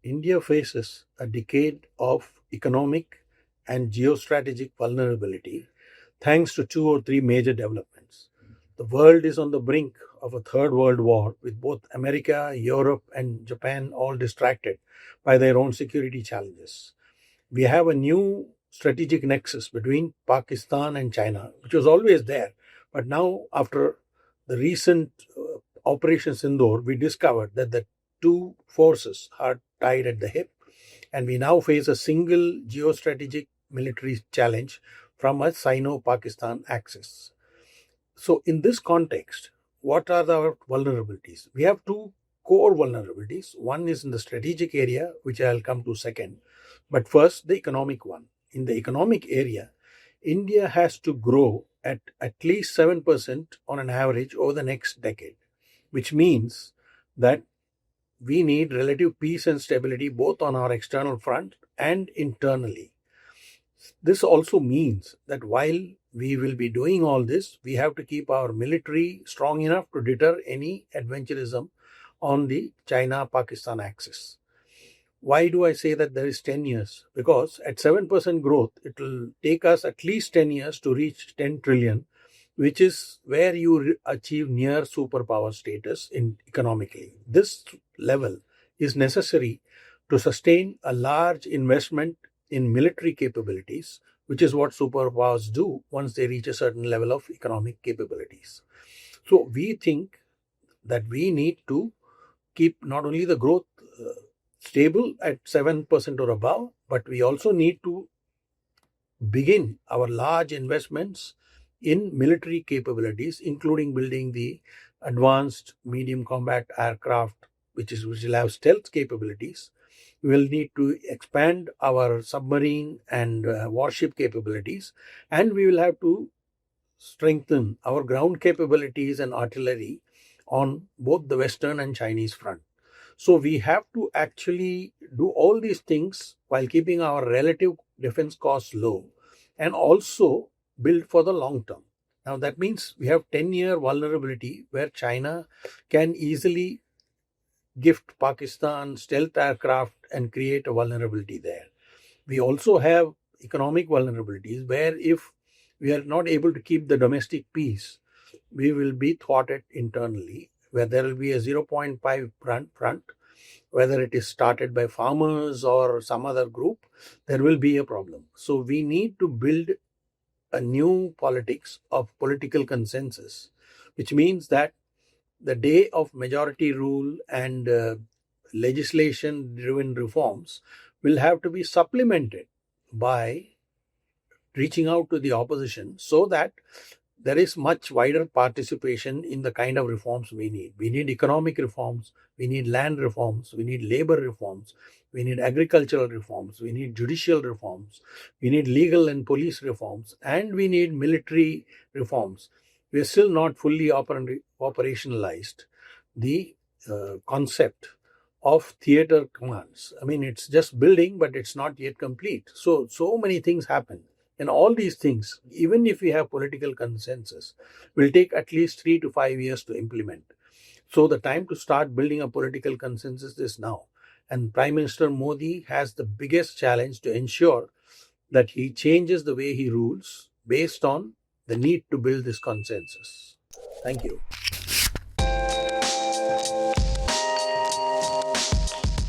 India faces a decade of economic and geostrategic vulnerability thanks to two or three major developments. The world is on the brink of a third world war with both America, Europe, and Japan all distracted by their own security challenges. We have a new strategic nexus between Pakistan and China, which was always there. But now, after the recent Operation Sindoor, we discovered that the two forces are tied at the hip, and we now face a single geostrategic military challenge from a Sino Pakistan axis. So, in this context, what are our vulnerabilities? We have two core vulnerabilities. One is in the strategic area, which I'll come to second. But first, the economic one. In the economic area, India has to grow at least 7% on an average over the next decade, which means that we need relative peace and stability both on our external front and internally. This also means that while we will be doing all this, we have to keep our military strong enough to deter any adventurism on the China-Pakistan axis. Why do I say that there is 10 years? Because at 7% growth, it will take us at least 10 years to reach 10 trillion, which is where you achieve near superpower status in economically. This level is necessary to sustain a large investment in military capabilities, which is what superpowers do once they reach a certain level of economic capabilities. So we think that we need to keep not only the growth stable at 7% or above, but we also need to begin our large investments in military capabilities, including building the advanced medium combat aircraft, which will have stealth capabilities. We will need to expand our submarine and warship capabilities, and we will have to strengthen our ground capabilities and artillery on both the Western and Chinese front. So we have to actually do all these things while keeping our relative defense costs low and also build for the long term. Now that means we have 10-year vulnerability where China can easily gift Pakistan stealth aircraft and create a vulnerability there. We also have economic vulnerabilities where if we are not able to keep the domestic peace, we will be thwarted internally, where there will be a 0.5 front, whether it is started by farmers or some other group, there will be a problem. So we need to build a new politics of political consensus, which means that the day of majority rule and legislation-driven reforms will have to be supplemented by reaching out to the opposition so that there is much wider participation in the kind of reforms we need. We need economic reforms, we need land reforms, we need labor reforms, we need agricultural reforms, we need judicial reforms, we need legal and police reforms, and we need military reforms. We are still not fully operationalized the concept of theater commands. I mean, it's just building, but it's not yet complete. So many things happen. And all these things, even if we have political consensus, will take at least 3 to 5 years to implement. So the time to start building a political consensus is now. And Prime Minister Modi has the biggest challenge to ensure that he changes the way he rules based on the need to build this consensus. Thank you.